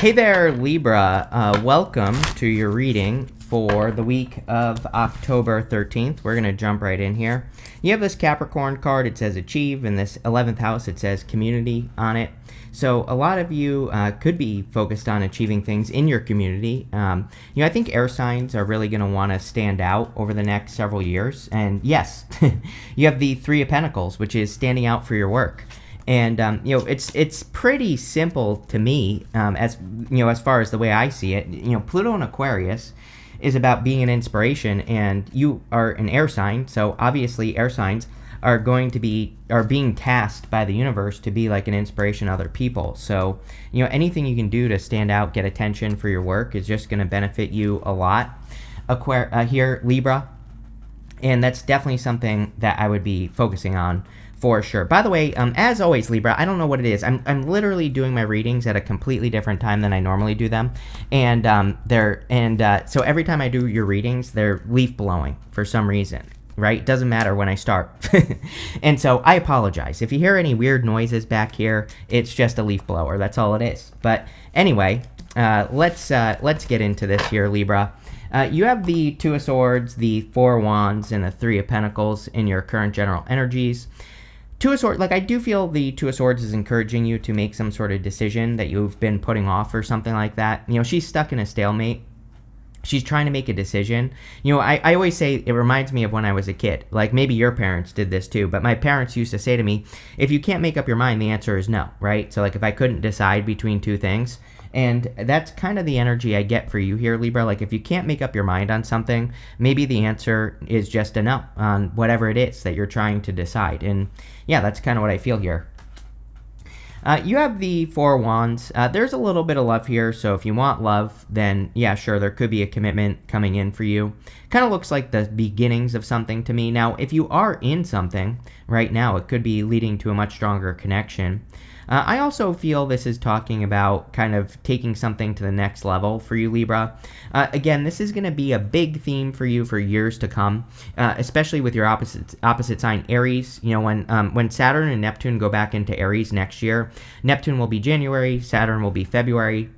Hey there, Libra. Welcome to your reading for the week of October 13th. We're going to jump right in here. You have this Capricorn card. It says Achieve. In this 11th house, it says Community on it. So a lot of you could be focused on achieving things in your community. I think air signs are really going to want to stand out over the next several years. And yes, you have the Three of Pentacles, which is standing out for your work. And it's pretty simple to me, as far as the way I see it. Pluto in Aquarius is about being an inspiration, and you are an air sign, so obviously air signs are being tasked by the universe to be like an inspiration to other people. So anything you can do to stand out, get attention for your work, is just going to benefit you a lot. Here, Libra, and that's definitely something that I would be focusing on. For sure. By the way, as always, Libra, I don't know what it is. I'm literally doing my readings at a completely different time than I normally do them, and so every time I do your readings, they're leaf blowing for some reason. Right? Doesn't matter when I start, and so I apologize if you hear any weird noises back here. It's just a leaf blower. That's all it is. But anyway, let's get into this here, Libra. You have the Two of Swords, the Four of Wands, and the Three of Pentacles in your current general energies. Two of Swords, I do feel the Two of Swords is encouraging you to make some sort of decision that you've been putting off or something like that. She's stuck in a stalemate. She's trying to make a decision. I always say it reminds me of when I was a kid. Like maybe your parents did this too, but my parents used to say to me, if you can't make up your mind, the answer is no, right? So if I couldn't decide between two things, and that's kind of the energy I get for you here, Libra. If you can't make up your mind on something, maybe the answer is just a no on whatever it is that you're trying to decide. And yeah, that's kind of what I feel here. You have the Four of Wands. There's a little bit of love here, so if you want love, then yeah, sure, there could be a commitment coming in for you. Kind of looks like the beginnings of something to me. Now, if you are in something right now, it could be leading to a much stronger connection. I also feel this is talking about kind of taking something to the next level for you, Libra. Again, this is going to be a big theme for you for years to come, especially with your opposite sign, Aries. When Saturn and Neptune go back into Aries next year, Neptune will be January, Saturn will be February.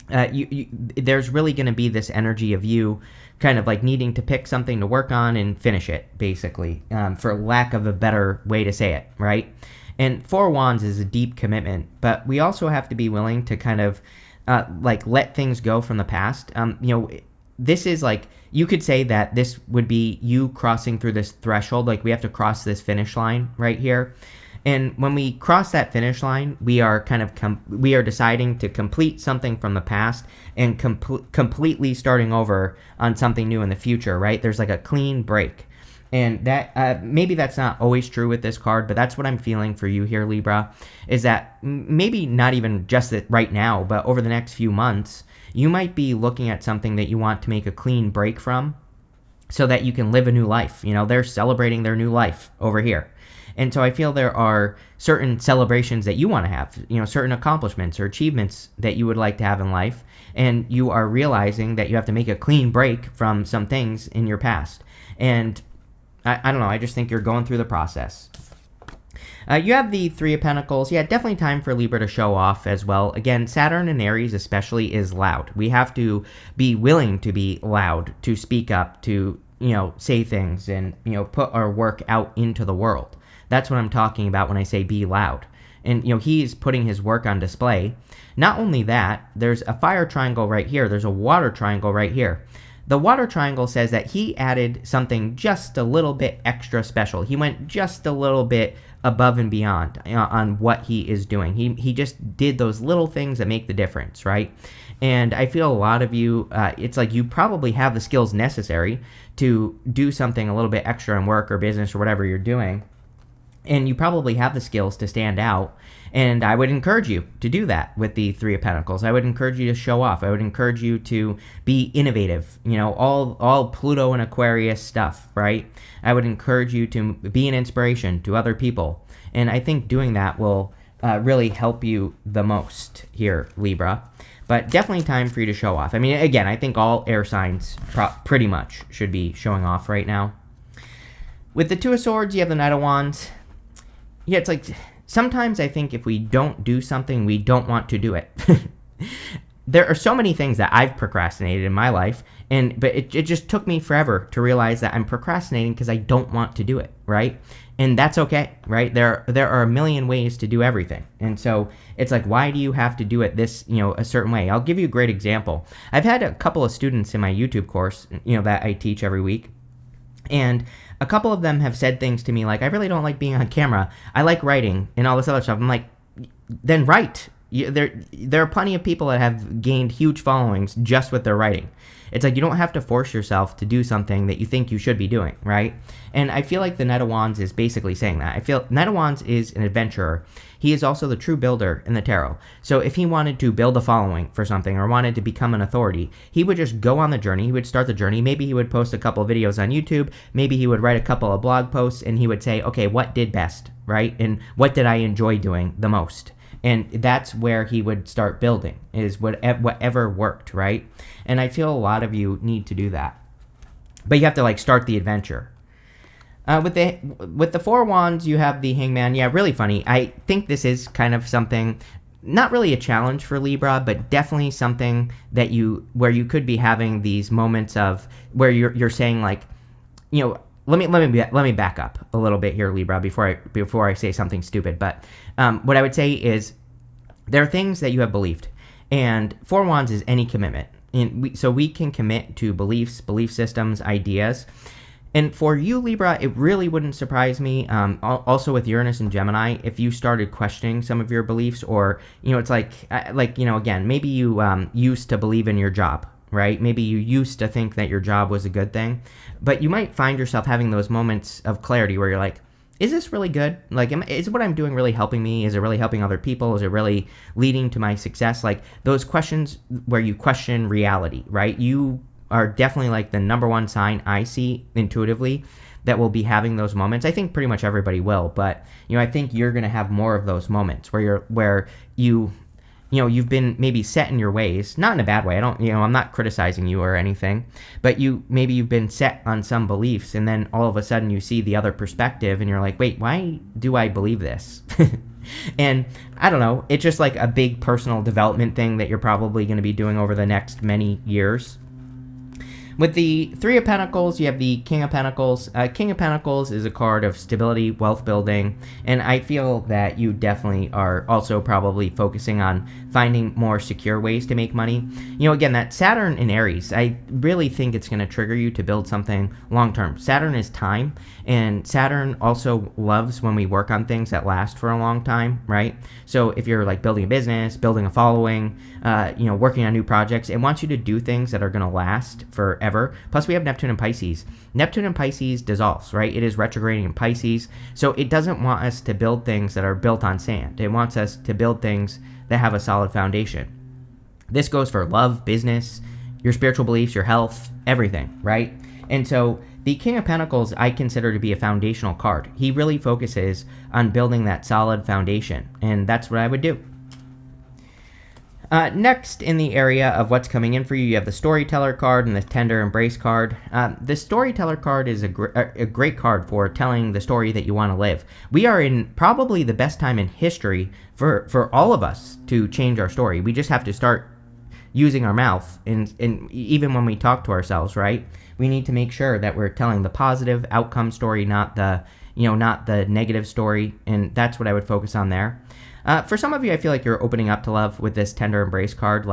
There's really going to be this energy of you kind of needing to pick something to work on and finish it, basically, for lack of a better way to say it, right? And Four of Wands is a deep commitment, but we also have to be willing to kind of let things go from the past. This is you could say that this would be you crossing through this threshold. We have to cross this finish line right here. And when we cross that finish line, we are we are deciding to complete something from the past and completely starting over on something new in the future, right? There's a clean break. And that maybe that's not always true with this card, but that's what I'm feeling for you here, Libra, is that maybe not even just right now, but over the next few months, you might be looking at something that you want to make a clean break from so that you can live a new life. They're celebrating their new life over here. And so I feel there are certain celebrations that you want to have, certain accomplishments or achievements that you would like to have in life. And you are realizing that you have to make a clean break from some things in your past. And I don't know. I just think you're going through the process. You have the Three of Pentacles. Yeah, definitely time for Libra to show off as well. Again, Saturn and Aries especially is loud. We have to be willing to be loud, to speak up, to, say things and, put our work out into the world. That's what I'm talking about when I say be loud. And, he's putting his work on display. Not only that, there's a fire triangle right here. There's a water triangle right here. The water triangle says that he added something just a little bit extra special. He went just a little bit above and beyond on what he is doing. He just did those little things that make the difference, right? And I feel a lot of you, it's you probably have the skills necessary to do something a little bit extra in work or business or whatever you're doing. And you probably have the skills to stand out. And I would encourage you to do that with the Three of Pentacles. I would encourage you to show off. I would encourage you to be innovative, all Pluto and Aquarius stuff, right? I would encourage you to be an inspiration to other people. And I think doing that will really help you the most here, Libra. But definitely time for you to show off. I mean, again, I think all air signs pretty much should be showing off right now. With the Two of Swords, you have the Knight of Wands. Yeah, it's sometimes I think if we don't do something, we don't want to do it. there are so many things that I've procrastinated in my life, but it just took me forever to realize that I'm procrastinating because I don't want to do it, right? And that's okay, right? There are a million ways to do everything. And so it's like, why do you have to do it this, a certain way? I'll give you a great example. I've had a couple of students in my YouTube course, that I teach every week. And a couple of them have said things to me like, I really don't like being on camera. I like writing and all this other stuff. I'm like, then write. There are plenty of people that have gained huge followings just with their writing. It's like you don't have to force yourself to do something that you think you should be doing, right? And I feel like the Knight of Wands is basically saying that. I feel Knight of Wands is an adventurer. He is also the true builder in the tarot. So if he wanted to build a following for something or wanted to become an authority, he would just go on the journey. He would start the journey. Maybe he would post a couple of videos on YouTube. Maybe he would write a couple of blog posts and he would say, okay, what did best, right? And what did I enjoy doing the most? And that's where he would start building, is whatever worked, right? And I feel a lot of you need to do that. But you have to start the adventure. With the Four Wands, you have the Hangman. Yeah, really funny. I think this is kind of something, not really a challenge for Libra, but definitely something that where you could be having these moments of where you're saying let me back up a little bit here, Libra, before I say something stupid. But what I would say is there are things that you have believed, and Four Wands is any commitment. So we can commit to beliefs, belief systems, ideas. And for you, Libra, it really wouldn't surprise me, also with Uranus and Gemini, if you started questioning some of your beliefs, or, it's again, maybe you used to believe in your job, right? Maybe you used to think that your job was a good thing, but you might find yourself having those moments of clarity where you're like, is this really good? Is what I'm doing really helping me? Is it really helping other people? Is it really leading to my success? Those questions where you question reality, right? You are definitely the number one sign I see intuitively that will be having those moments. I think pretty much everybody will, but I think you're going to have more of those moments where you've been maybe set in your ways, not in a bad way. I'm not criticizing you or anything, but maybe you've been set on some beliefs, and then all of a sudden you see the other perspective and you're like, wait, why do I believe this? And I don't know, it's just a big personal development thing that you're probably going to be doing over the next many years. With the Three of Pentacles, you have the King of Pentacles. King of Pentacles is a card of stability, wealth building, and I feel that you definitely are also probably focusing on finding more secure ways to make money. Again, that Saturn in Aries, I really think it's going to trigger you to build something long-term. Saturn is time, and Saturn also loves when we work on things that last for a long time, right? So if you're building a business, building a following, working on new projects, it wants you to do things that are going to last forever. Plus, we have Neptune and Pisces. Neptune and Pisces dissolves, right? It is retrograding in Pisces. So it doesn't want us to build things that are built on sand. It wants us to build things that have a solid foundation. This goes for love, business, your spiritual beliefs, your health, everything, right? And so the King of Pentacles I consider to be a foundational card. He really focuses on building that solid foundation, and that's what I would do. Next, in the area of what's coming in for you, you have the Storyteller card and the Tender Embrace card. The Storyteller card is a great card for telling the story that you want to live. We are in probably the best time in history for all of us to change our story. We just have to start using our mouth, and even when we talk to ourselves, right? We need to make sure that we're telling the positive outcome story, not the negative story, and that's what I would focus on there. For some of you, I feel like you're opening up to love with this Tender Embrace card.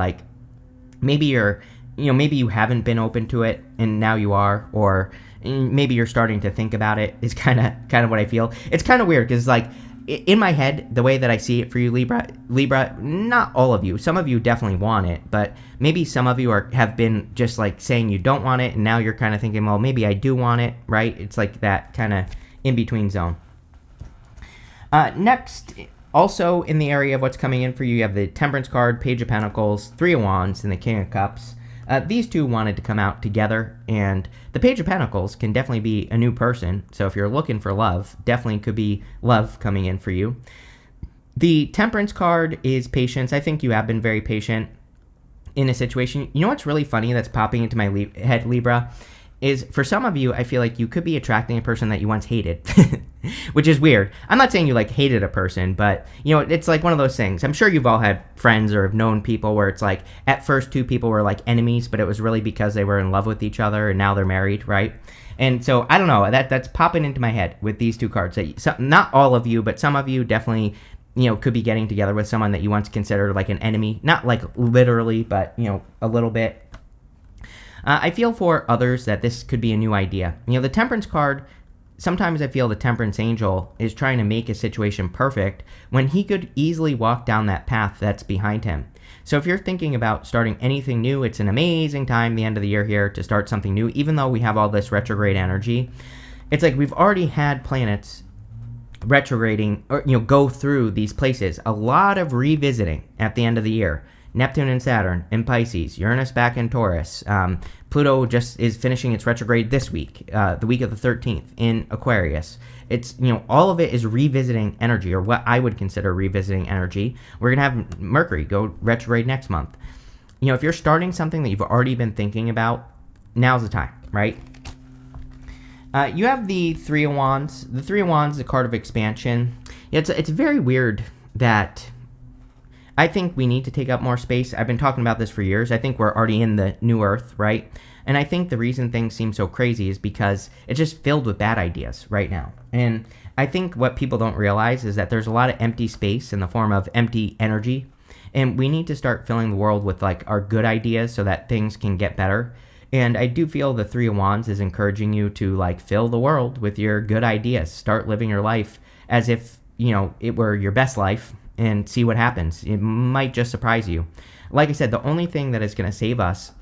Maybe maybe you haven't been open to it and now you are, or maybe you're starting to think about it. Is kind of what I feel. It's kind of weird because in my head, the way that I see it for you, Libra, not all of you. Some of you definitely want it, but maybe some of you have been just saying you don't want it, and now you're kind of thinking, well, maybe I do want it, right? It's that kind of in between zone. Next. Also, in the area of what's coming in for you, you have the Temperance card, Page of Pentacles, Three of Wands, and the King of Cups. These two wanted to come out together, and the Page of Pentacles can definitely be a new person. So if you're looking for love, definitely could be love coming in for you. The Temperance card is patience. I think you have been very patient in a situation. You know what's really funny that's popping into my head, Libra, is for some of you, I feel like you could be attracting a person that you once hated, which is weird. I'm not saying you like hated a person, but it's like one of those things. I'm sure you've all had friends or have known people where it's like at first two people were like enemies, but it was really because they were in love with each other and now they're married, right? And so I don't know, that's popping into my head with these two cards. Not all of you, but some of you definitely could be getting together with someone that you once considered like an enemy, not like literally, but a little bit. I feel for others that this could be a new idea. The Temperance card, sometimes I feel the Temperance Angel is trying to make a situation perfect when he could easily walk down that path that's behind him. So if you're thinking about starting anything new, it's an amazing time, the end of the year here, to start something new, even though we have all this retrograde energy. It's like we've already had planets retrograding or go through these places. A lot of revisiting at the end of the year. Neptune and Saturn in Pisces, Uranus back in Taurus. Pluto just is finishing its retrograde this week, the week of the 13th in Aquarius. It's, all of it is revisiting energy, or what I would consider revisiting energy. We're going to have Mercury go retrograde next month. If you're starting something that you've already been thinking about, now's the time, right? You have the Three of Wands. The Three of Wands is a card of expansion. It's very weird that I think we need to take up more space. I've been talking about this for years. I think we're already in the new earth, right? And I think the reason things seem so crazy is because it's just filled with bad ideas right now. And I think what people don't realize is that there's a lot of empty space in the form of empty energy. And we need to start filling the world with like our good ideas so that things can get better. And I do feel the Three of Wands is encouraging you to like fill the world with your good ideas. Start living your life as if, it were your best life. And see what happens. It might just surprise you. Like I said, the only thing that is going to save us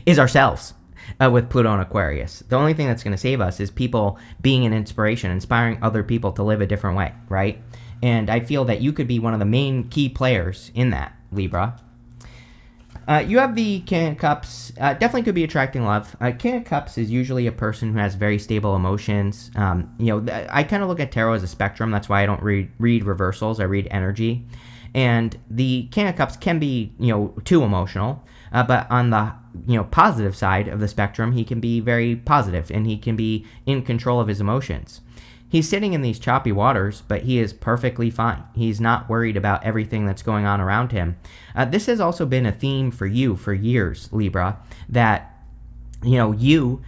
is ourselves with Pluto and Aquarius. The only thing that's going to save us is people being an inspiration, inspiring other people to live a different way, right? And I feel that you could be one of the main key players in that, Libra. You have the King of Cups. Definitely could be attracting love. King of Cups is usually a person who has very stable emotions. I kind of look at tarot as a spectrum. That's why I don't read reversals. I read energy. And the King of Cups can be, too emotional. But on the, positive side of the spectrum, he can be very positive and he can be in control of his emotions. He's sitting in these choppy waters, but he is perfectly fine. He's not worried about everything that's going on around him. This has also been a theme for you for years, Libra, that, you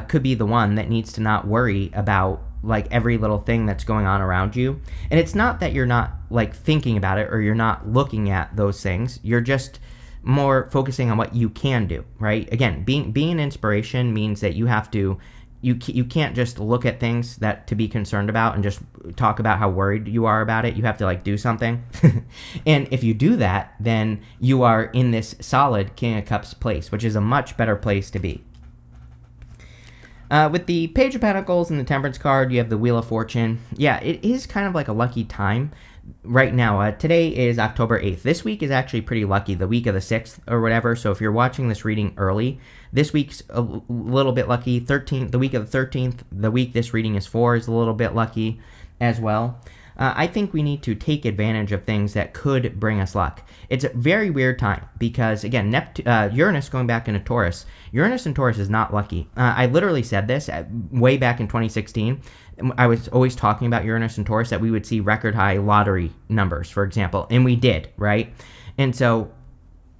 could be the one that needs to not worry about like every little thing that's going on around you. And it's not that you're not like thinking about it or you're not looking at those things. You're just more focusing on what you can do, right? Again, being an inspiration means that you have to you can't just look at things that to be concerned about and just talk about how worried you are about it. You have to like do something. And if you do that, then you are in this solid King of Cups place, which is a much better place to be. With the Page of Pentacles and the Temperance card, you have the Wheel of Fortune. Yeah, it is kind of like a lucky time right now. Today is October 8th. This week is actually pretty lucky, the week of the 6th or whatever. So if you're watching this reading early, this week's a little bit lucky. The week of the 13th, the week this reading is for, is a little bit lucky as well. I think we need to take advantage of things that could bring us luck. It's a very weird time because, again, Uranus going back into Taurus. Uranus and Taurus is not lucky. I literally said this way back in 2016. I was always talking about Uranus and Taurus, that we would see record high lottery numbers, for example, and we did, right? And so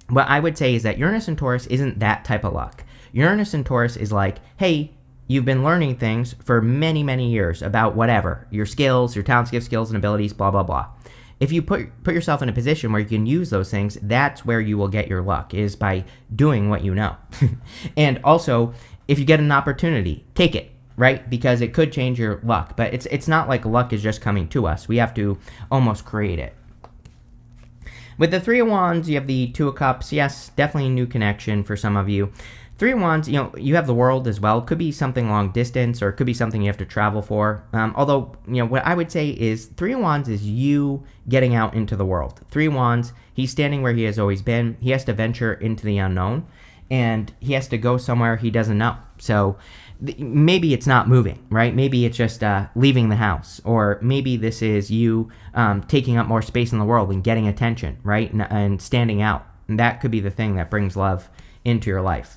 what I would say is that Uranus and Taurus isn't that type of luck. Uranus and Taurus is like, hey, you've been learning things for many, many years about whatever, your skills, your talents, gifts, skills, and abilities, blah, blah, blah. If you put yourself in a position where you can use those things, that's where you will get your luck, is by doing what you know. And also, if you get an opportunity, take it, right? Because it could change your luck. But it's not like luck is just coming to us. We have to almost create it. With the Three of Wands, you have the Two of Cups. Yes, definitely a new connection for some of you. Three of Wands, you have the world as well. Could be something long distance, or it could be something you have to travel for. Although, what I would say is Three of Wands is you getting out into the world. Three of Wands, he's standing where he has always been. He has to venture into the unknown, and he has to go somewhere he doesn't know. So maybe it's not moving, right? Maybe it's just leaving the house, or maybe this is you taking up more space in the world and getting attention, right? And standing out. And that could be the thing that brings love into your life.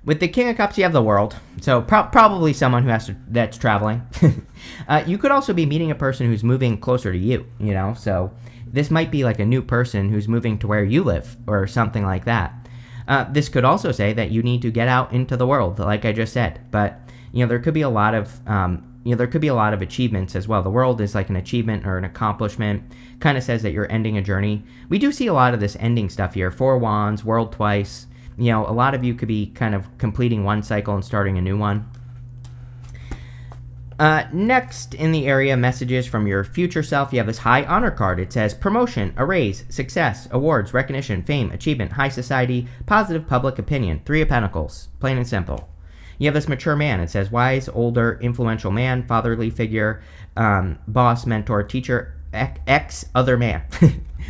With the King of Cups, you have the world. So probably someone that's traveling. You could also be meeting a person who's moving closer to you, So this might be like a new person who's moving to where you live or something like that. This could also say that you need to get out into the world, like I just said. But, there could be a lot of achievements as well. The world is like an achievement or an accomplishment. Kind of says that you're ending a journey. We do see a lot of this ending stuff here. 4 wands, world twice. A lot of you could be kind of completing one cycle and starting a new one. Next in the area messages from your future self, you have this high honor card. It says promotion, a raise, success, awards, recognition, fame, achievement, high society, positive public opinion. 3 of Pentacles, plain and simple. You have this mature man. It says wise, older, influential man, fatherly figure, boss, mentor, teacher, ex other man.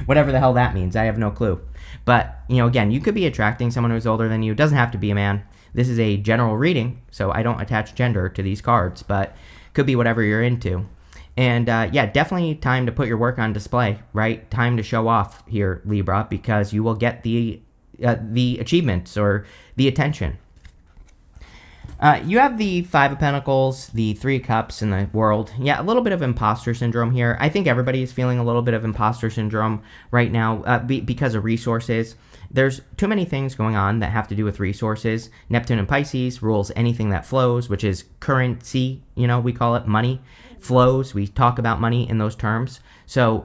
Whatever the hell that means. I have no clue. But, again, you could be attracting someone who's older than you. It doesn't have to be a man. This is a general reading, so I don't attach gender to these cards, but could be whatever you're into. And, definitely time to put your work on display, right? Time to show off here, Libra, because you will get the achievements or the attention. You have the 5 of Pentacles, the 3 of Cups, and the World. Yeah, a little bit of imposter syndrome here. I think everybody is feeling a little bit of imposter syndrome right now because of resources. There's too many things going on that have to do with resources. Neptune and Pisces rules anything that flows, which is currency, we call it money. Flows, we talk about money in those terms. So,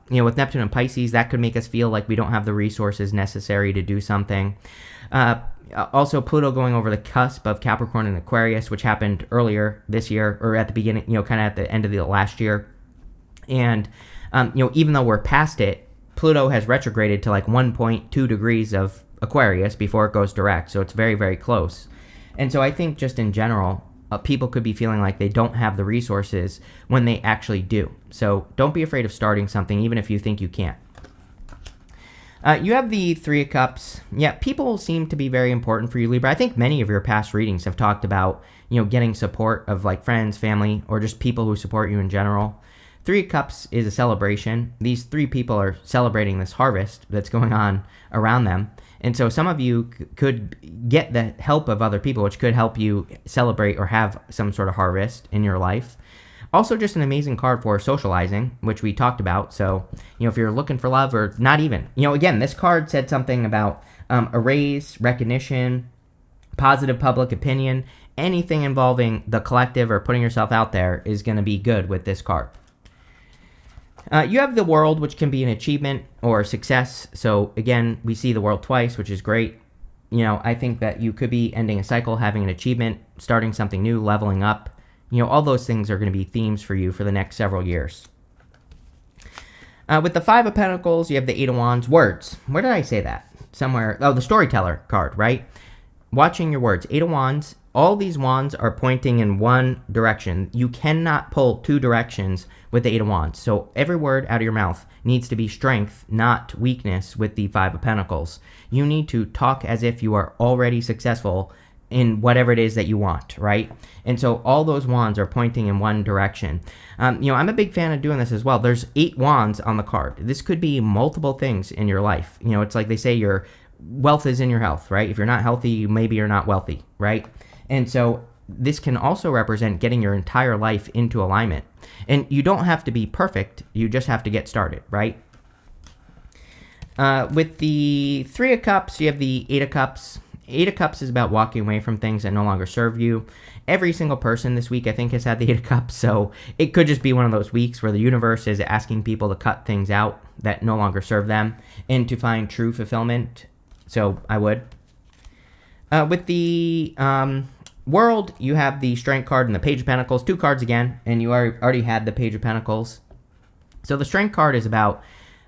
with Neptune and Pisces, that could make us feel like we don't have the resources necessary to do something. Also, Pluto going over the cusp of Capricorn and Aquarius, which happened earlier this year, or at the beginning, kind of at the end of the last year. And, even though we're past it, Pluto has retrograded to like 1.2 degrees of Aquarius before it goes direct. So it's very, very close. And so I think just in general, people could be feeling like they don't have the resources when they actually do. So don't be afraid of starting something, even if you think you can't. You have the 3 of Cups. Yeah, people seem to be very important for you, Libra. I think many of your past readings have talked about, getting support of like friends, family, or just people who support you in general. 3 of Cups is a celebration. These 3 people are celebrating this harvest that's going on around them. And so some of you could get the help of other people, which could help you celebrate or have some sort of harvest in your life. Also, just an amazing card for socializing, which we talked about. So, if you're looking for love or not even, again, this card said something about a raise, recognition, positive public opinion. Anything involving the collective or putting yourself out there is going to be good with this card. You have the World, which can be an achievement or success. So, again, we see the World twice, which is great. I think that you could be ending a cycle, having an achievement, starting something new, leveling up. All those things are going to be themes for you for the next several years. With the 5 of Pentacles, you have the 8 of Wands. Words. Where did I say that? Somewhere. Oh, the Storyteller card, right? Watching your words. 8 of Wands. All these wands are pointing in one direction. You cannot pull 2 directions with the 8 of Wands. So every word out of your mouth needs to be strength, not weakness with the 5 of Pentacles. You need to talk as if you are already successful in whatever it is that you want, right? And so all those wands are pointing in one direction. I'm a big fan of doing this as well. There's 8 wands on the card. This could be multiple things in your life. It's like they say your wealth is in your health, right? If you're not healthy, maybe you're not wealthy, right? And so this can also represent getting your entire life into alignment. And you don't have to be perfect. You just have to get started, right? With the 3 of Cups, you have the 8 of Cups. 8 of Cups is about walking away from things that no longer serve you. Every single person this week, I think, has had the 8 of Cups, so it could just be one of those weeks where the universe is asking people to cut things out that no longer serve them and to find true fulfillment. So I would. With the World, you have the Strength card and the Page of Pentacles. 2 cards again, and you already had the Page of Pentacles. So the Strength card is about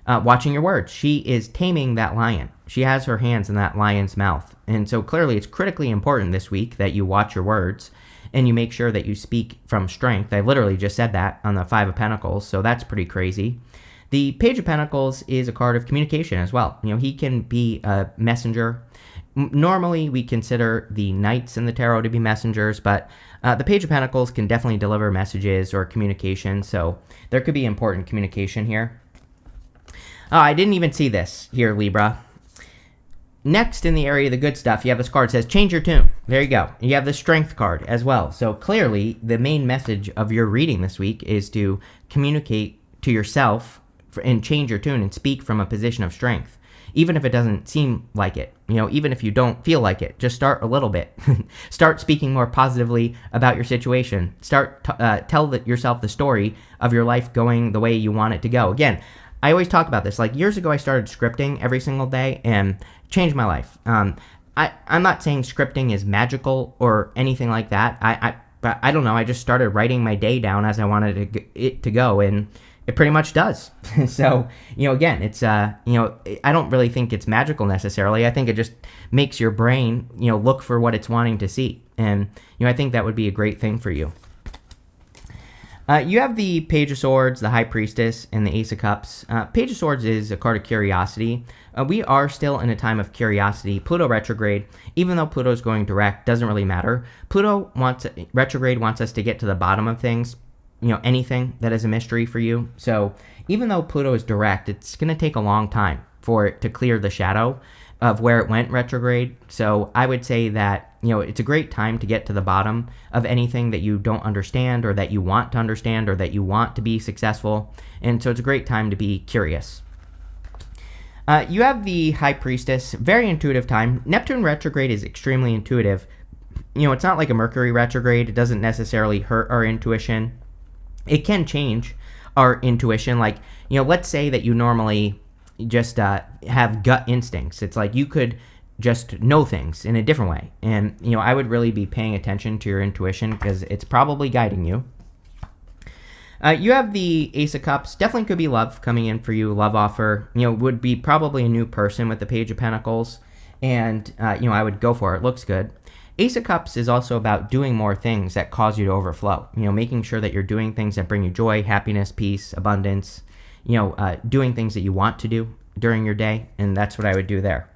watching your words. She is taming that lion. She has her hands in that lion's mouth. And so clearly it's critically important this week that you watch your words and you make sure that you speak from strength. I literally just said that on the 5 of Pentacles, so that's pretty crazy. The Page of Pentacles is a card of communication as well. He can be a messenger. Normally we consider the knights in the tarot to be messengers, but the Page of Pentacles can definitely deliver messages or communication, so there could be important communication here. Oh, I didn't even see this here, Libra. Next, in the area of the good stuff, you have this card that says change your tune. There you go. You have the strength card as well. So clearly, the main message of your reading this week is to communicate to yourself and change your tune and speak from a position of strength, even if it doesn't seem like it. Even if you don't feel like it, just start a little bit. Start speaking more positively about your situation. Tell yourself the story of your life going the way you want it to go. Again, I always talk about this. Like years ago, I started scripting every single day and changed my life. I'm not saying scripting is magical or anything like that. I don't know. I just started writing my day down as I wanted it to go, and it pretty much does. So, again, it's, I don't really think it's magical necessarily. I think it just makes your brain, look for what it's wanting to see. And, I think that would be a great thing for you. You have the Page of Swords, the High Priestess, and the Ace of Cups. Page of Swords is a card of curiosity. We are still in a time of curiosity. Pluto retrograde, even though Pluto is going direct, doesn't really matter. Retrograde wants us to get to the bottom of things, anything that is a mystery for you. So even though Pluto is direct, it's going to take a long time for it to clear the shadow of where it went retrograde. So I would say that, it's a great time to get to the bottom of anything that you don't understand or that you want to understand or that you want to be successful. And so it's a great time to be curious. You have the High Priestess, very intuitive time. Neptune retrograde is extremely intuitive. It's not like a Mercury retrograde. It doesn't necessarily hurt our intuition. It can change our intuition. Like, let's say that you normally just have gut instincts. It's like you could just know things in a different way. And, I would really be paying attention to your intuition because it's probably guiding you. You have the Ace of Cups. Definitely could be love coming in for you, love offer. Would be probably a new person with the Page of Pentacles. And, I would go for it. Looks good. Ace of Cups is also about doing more things that cause you to overflow. Making sure that you're doing things that bring you joy, happiness, peace, abundance. Doing things that you want to do during your day. And that's what I would do there.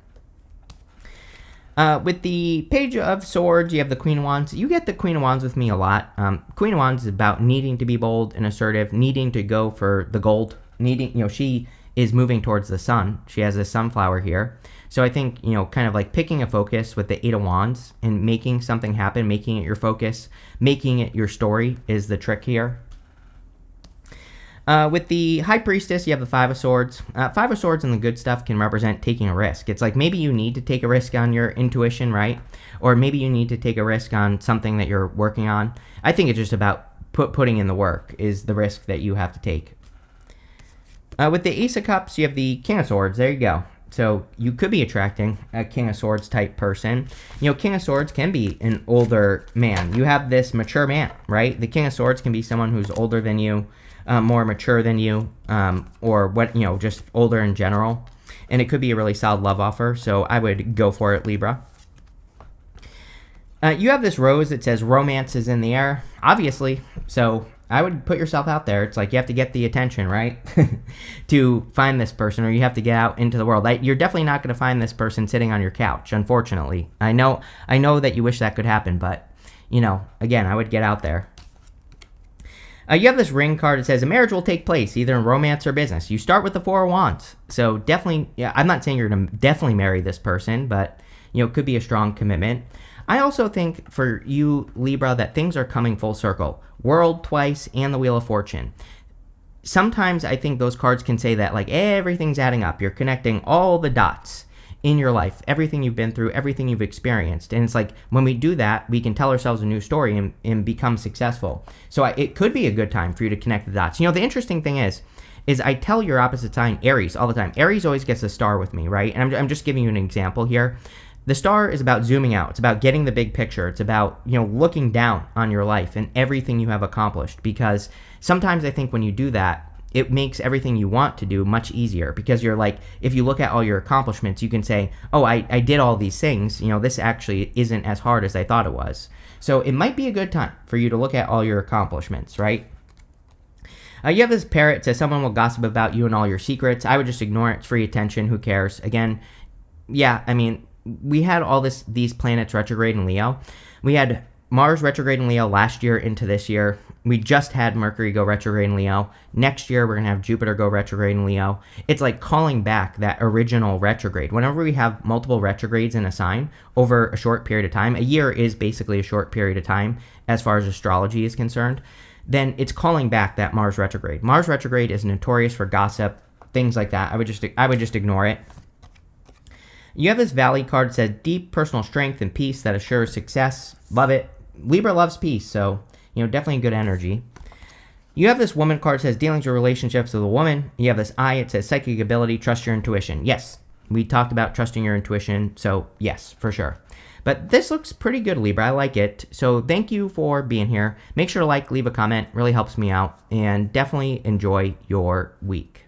With the Page of Swords, you have the Queen of Wands. You get the Queen of Wands with me a lot. Queen of Wands is about needing to be bold and assertive, needing to go for the gold, she is moving towards the sun. She has a sunflower here. So I think, kind of like picking a focus with the Eight of Wands and making something happen, making it your focus, making it your story is the trick here. With the High Priestess, you have the Five of Swords. Five of Swords and the good stuff can represent taking a risk. It's like maybe you need to take a risk on your intuition, right? Or maybe you need to take a risk on something that you're working on. I think it's just about putting in the work is the risk that you have to take. With the Ace of Cups, you have the King of Swords. There you go. So you could be attracting a King of Swords type person. King of Swords can be an older man. You have this mature man, right? The King of Swords can be someone who's older than you, more mature than you, or just older in general. And it could be a really solid love offer. So I would go for it, Libra. You have this rose that says romance is in the air, obviously. So I would put yourself out there. It's like you have to get the attention, right? To find this person, or you have to get out into the world. You're definitely not going to find this person sitting on your couch, unfortunately. I know that you wish that could happen, but, again, I would get out there. You have this ring card that says a marriage will take place either in romance or business. You start with the Four of Wands. So definitely, I'm not saying you're going to definitely marry this person, but, it could be a strong commitment. I also think for you, Libra, that things are coming full circle. World twice and the Wheel of Fortune. Sometimes I think those cards can say that like everything's adding up. You're connecting all the dots in your life, everything you've been through, everything you've experienced. And it's like when we do that, we can tell ourselves a new story and become successful. So it could be a good time for you to connect the dots. The interesting thing is I tell your opposite sign, Aries, all the time. Aries always gets a star with me, right? And I'm just giving you an example here. The star is about zooming out. It's about getting the big picture. It's about, looking down on your life and everything you have accomplished. Because sometimes I think when you do that, it makes everything you want to do much easier. Because you're like, if you look at all your accomplishments, you can say, oh, I did all these things. This actually isn't as hard as I thought it was. So it might be a good time for you to look at all your accomplishments, right? You have this parrot that says someone will gossip about you and all your secrets. I would just ignore it. It's free attention. Who cares? Again, yeah, we had all these planets retrograde in Leo. We had Mars retrograde in Leo last year into this year. We just had Mercury go retrograde in Leo. Next year, we're going to have Jupiter go retrograde in Leo. It's like calling back that original retrograde. Whenever we have multiple retrogrades in a sign over a short period of time, a year is basically a short period of time as far as astrology is concerned, then it's calling back that Mars retrograde. Mars retrograde is notorious for gossip, things like that. I would just ignore it. You have this Valley card that says deep personal strength and peace that assures success. Love it. Libra loves peace, so, definitely good energy. You have this Woman card that says dealings or relationships with a woman. You have this Eye, it says psychic ability, trust your intuition. Yes, we talked about trusting your intuition, so yes, for sure. But this looks pretty good, Libra. I like it. So thank you for being here. Make sure to leave a comment. Really helps me out. And definitely enjoy your week.